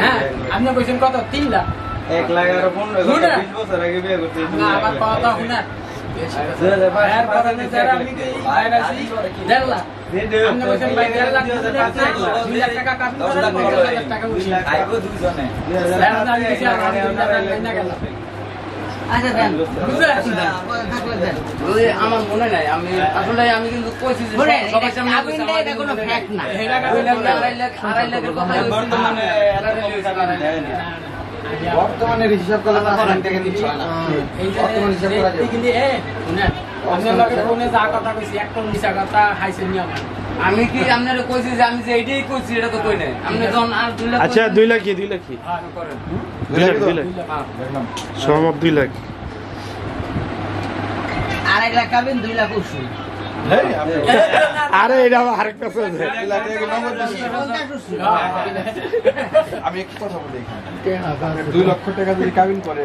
হ্যাঁ আপনি কইছেন কত 3 লাখ 1 লাখ আর 15 20 বছর আগে বিয়ে করতে না আমার কথা শুনা এর পরে যারা আমি আইরাছি 1.5 লাখ আপনি কইছেন ভাই 1.5 লাখ 2 লাখ টাকা কাটুন 50,000 টাকা উঠি আইবো দুজনে আমি কিছু আর না গেল আচ্ছা দেন বুঝে আমার মনে নাই আমি আসলে আমি কিন্তু কইছি যে সবার সামনে কইছি এটা কোনো ফ্যাক্ট না এটা 2 লাখ 2.5 লাখের কথা বর্তমানে বর্তমানে হিসাব করলে না টাকা দিচ্ছ না এই বর্তমানে হিসাব করা যায় কিন্তু শুনেন আপনার লগে ফোনে যা কথা কইছি একটা মিছা কথা হাইছেন নি আমি কি আপনারে কইছি যে আমি যে এইটাই কইছি এটা তো কই নাই আপনি যখন আর 2 লাখ আচ্ছা 2 লাখ হ্যাঁ করেন 2 লাখ দেখলাম সহমত 2 লাখ 2.5 লাখ কাবিন 2 লাখ উসুল আরে এটা আরেক কাছে আছে আমি একটু কথা বলি 2 লক্ষ টাকা যদি কাবিন করে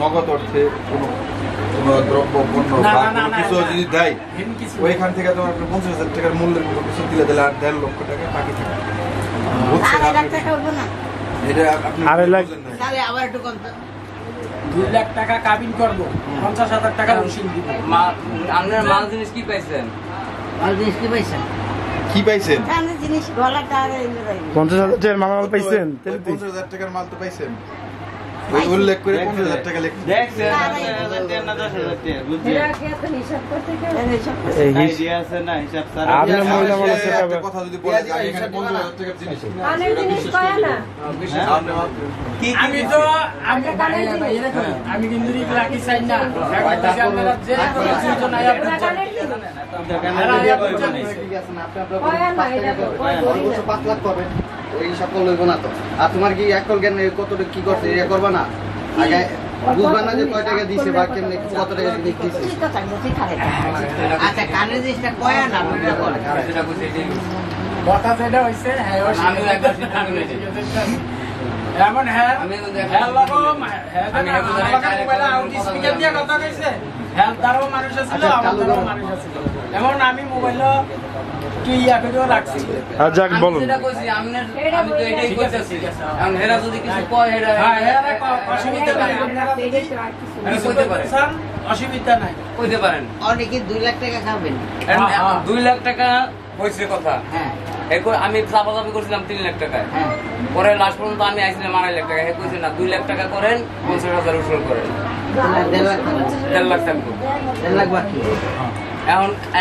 নগদ অর্থে কোনো দ্রব্য পণ্য বা কোনো কিছু যদি দেয় ওইখান থেকে তোমার 50,000 টাকার মূল্যের কোনো কিছু দিলে দিলে আর 1.5 লক্ষ টাকা বাকি থাকে বুঝছেন এটা আপনি 2.5 লাখ তাহলে আবার একটু কম 2 লাখ টাকা কাবিন করব 50,000 টাকা রসিদ দিব আপনার মাল জিনিস কি পাইছেন মাল জিনিস কি পাইছেন কি পাইছেন কানের জিনিস গলা টাকা 50,000 টাকার মাল পাইছেন 50,000 টাকার মাল তো পাইছেন ওই উল্লেখ করে 50,000 টাকা লিখছেন দেখছেন 10,000 না 10,000 টাকা বুঝছেন এরা কি এত হিসাব করতে এই আইডিয়া আছে না হিসাব স্যার আপনি মহিলা মানুষ একটা কথা যদি বলে যে আমি এখানে 50,000 টাকার জিনিস কানের জিনিস কয় না আমি তো আমি কিন্তু লাকি চাই না আপনারা যে কোনো সুযোগ নাই আপনারা সর্বোচ্চ 5 লাখ করবেন ওই হিসাব করলে হইব না তো আর তোমার কি একল জ্ঞান কতটা কি করছে এটা করবা না আগে বুঝবা না যে কয় টাকা দিছে বা কেমনে কত টাকা দিছে আচ্ছা কানের জিনিসটা কয় না এটা বলে কথা যেটা হইছে হ্যাঁ আমি একবার সিদ্ধান্ত নিয়েছি এমন হ্যাঁ হ্যাঁ লাগো আমি মোবাইলে আউট স্পিকার দিয়ে কথা কইছে হ্যাঁ তারও মানুষ ছিল আমারও মানুষ ছিল এমন আমি মোবাইলে কি ইয়া করেও রাখছি যাক বলুন যেটা কইছি আমি তো এটাই কইতেছি এখন হেরা যদি কিছু কয় হেরা হ্যাঁ হেরা অসুবিধা নাই আমি কইতে পারি স্যার অসুবিধা নাই কইতে পারেন অনেকে 2 লাখ টাকা খাবেন 2 লাখ টাকা হইছে কথা হ্যাঁ এরপর আমি চাপাচাপি করছিলাম 3 লাখ টাকায় পরে লাস্ট পর্যন্ত আমি আইছিলাম 2.5 লাখ টাকা হে কইছে না 2 লাখ টাকা করেন 50,000 উসুল করেন 1.5 লাখ টাকা 1.5 লাখ বাকি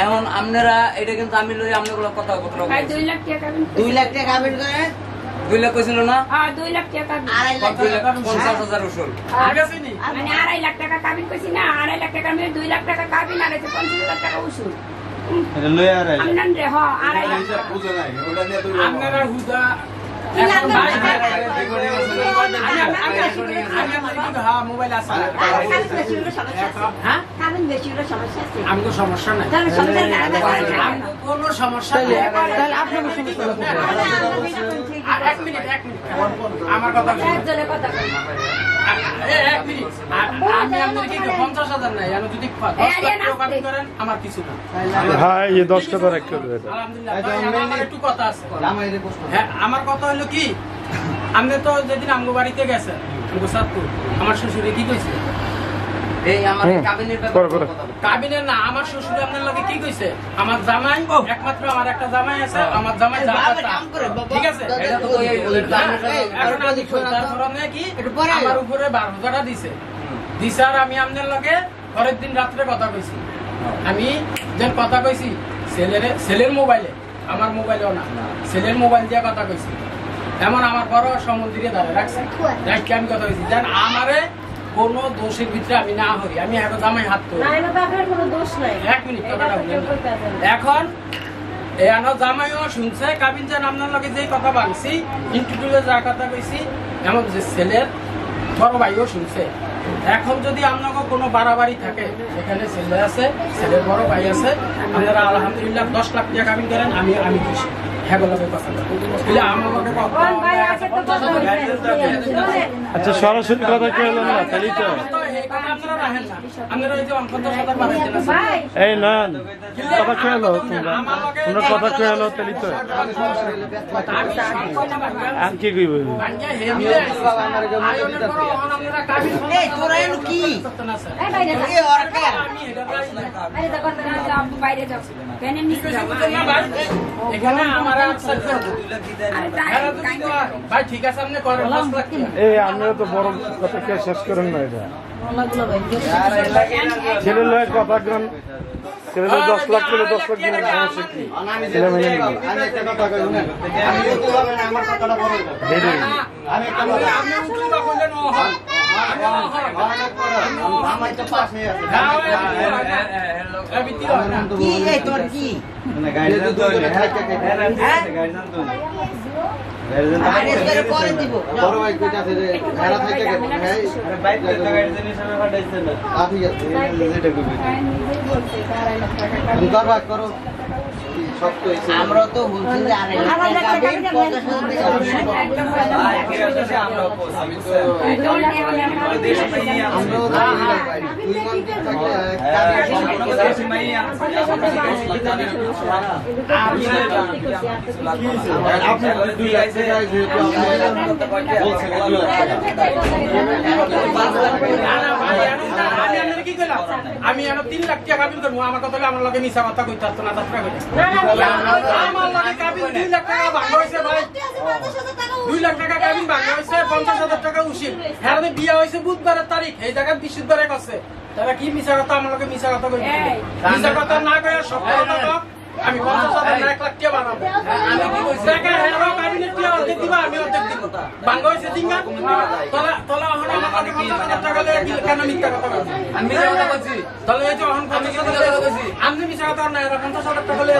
এখন আপনারা এটা কিন্তু আমি লই আপনাগুলো কথা বলতে 2 লাখ টাকা খাবেন 2 লাখ টাকা খাবেন করেন 2 লাখ কইছিল না হ্যাঁ 2 লাখ টাকা 2.5 লাখ 50,000 উসুল ঠিক আছে নি মানে 2.5 লাখ টাকা কাবিন কইছি না 2.5 লাখ টাকা আমি 2 লাখ টাকা কাবিন আর 50,000 টাকা উসুল এটা লই আর আমনান রে হ 2.5 লাখ হিসাব বুঝে নাই ওটা নিয়ে তো আপনারা হুদা মোবাইল আছে আমাকে সমস্যা নাই কোনো সমস্যা নেই এক মিনিট আমার কথা আমি আপনার কি 50,000 নাই আমি যদি 10 করেন আমার কিছু না হ্যাঁ এই 10 টাকা রাখতে হবে আলহামদুলিল্লাহ একটু কথা আছে হ্যাঁ আমার কথা হলো কি আপনি তো যেদিন আমগো বাড়িতে গেছেন গোসাদপুর আমার শ্বশুরে কি কইছে এই আমার কাবিনের ব্যাপারে কাবিনের না আমার শ্বশুর আপনার লগে কি কইছে আমার জামাই একমাত্র আমার একটা জামাই আছে আমার জামাই ঠিক আছে এটা তো এখন আমি তারপর কি আমার উপরে 12,000 টাকা দিছে দিছার আমি আপনার লগে পরের দিন রাতে কথা কইছি আমি যেন কথা কইছি ছেলের মোবাইলে আমার মোবাইলেও না ছেলের মোবাইল দিয়ে কথা কইছি এমন আমার বড় সমুদ্রে দাঁড়িয়ে রাখছি রাখি আমি কথা কইছি যেন আমারে কোনো দোষের ভিতরে আমি না হই আমি এখন জামাই হাত করি এক মিনিট কথাটা এখন এনো জামাইও শুনছে কাবিন যেন আপনার লগে যে কথা বলছি ইন্টারভিউতে যা কথা কইছি এমন যে ছেলের বড় ভাইও শুনছে এখন যদি আপনাকে কোনো বাড়াবাড়ি থাকে এখানে ছেলে আছে ছেলের বড় ভাই আছে আপনারা আলহামদুলিল্লাহ 10 লাখ টাকা কাবিন করেন আমি খুশি আচ্ছা সরাসরি কথা কেন না তাই তো কথা আপনারা রাখেন না আপনারা ওই যে 50,000 বাড়াইছেন এই না কথা কয়ে লো তোমরা কথা কয়ে লো তাহলে তো আর কি কইব এই তোরা এলো কি বাইরে যাও কেন নিচে যাও এখানে আমার ভাই ঠিক আছে আপনি করেন 5 লাখ এই আপনারা তো বড় কথা কে শেষ করেন না এটা ছেলে লয় কথা গ্রাম ছেলে 10 লাখ ছেলে 10 লাখ দিলে সমস্যা কি ছেলে মেনে নিবে আমি একটা কথা কই শুনেন আমি তো বলবেন আমার কথাটা বড় আমি একটা কথা আপনি উঠবা বললেন ও হয় আমার তো পাশে আছে কি এই তোর কি গাড়ি তো দইলে আরে করে পরে দিব বড় ভাই কইতাছে যে এরা থেকে গেছে আরে বাইক থেকে গাড়ি দেন হিসাবে ফাটাইছেন না ঠিক আছে যেটা কইবে দুবার ভাগ করো সব তো এসে আমরা তো বলছি যে আরে কাবিন 50,000 টাকা আমরা আমি 3 লাখ টাকা কাবিন করবো আমার কথা আমার লগে মিছা কথা কইতে আসতো না 10 টাকা আমার লগে কাবিন 2 লাখ টাকা ভাঙা হয়েছে ভাই 2 লাখ টাকা কাবিন ভাঙা হয়েছে 50,000 টাকা উচিত হ্যাঁ বিয়ে হয়েছে বুধবারের তারিখ এই জায়গায় বৃহস্পতিবারে করছে তারা কি মিছা কথা আমার লগে মিছা কথা কইতে মিছা কথা না কয়ে সত্য কথা আমি 50,000 1 লাখ টাকা বানাবো আমি কি কইছি টাকা হেরো কাবিনের টাকা অর্ধেক দিবা আমি অর্ধেক দিব ভাঙা হয়েছে দিঙ্গা তোলা তোলা হন আমার লগে 50,000 টাকা লয়ে কেন মিথ্যা কথা কইছি আমি মিথ্যা কথা কইছি তাহলে এই যে হন আমি মিথ্যা কথা কইছি আমি মিথ্যা কথা না এরা 50,000 টাকা লয়ে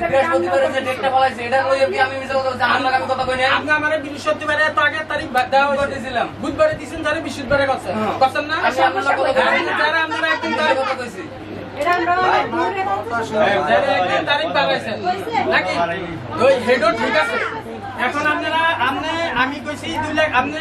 বৃহস্পতিবারে যে ডেটটা বলাইছে এটা লইয়ে কি আমি মিথ্যা কথা কইছি আমার লগে আমি কথা কই না আপনি আমারে বৃহস্পতিবারে তো আগে তারিখ দেওয়া হয়েছিলাম বুধবারে দিছেন তারে বৃহস্পতিবারে করছেন করছেন না আমি আপনার কথা কইছি যারা আমরা একদিন তারিখ কথা কইছি এটা আমরা তারিখ বাড়াইছেন নাকি ওই হেডও ঠিক আছে এখন আপনারা আমি কইছি 2 লাখ আপনি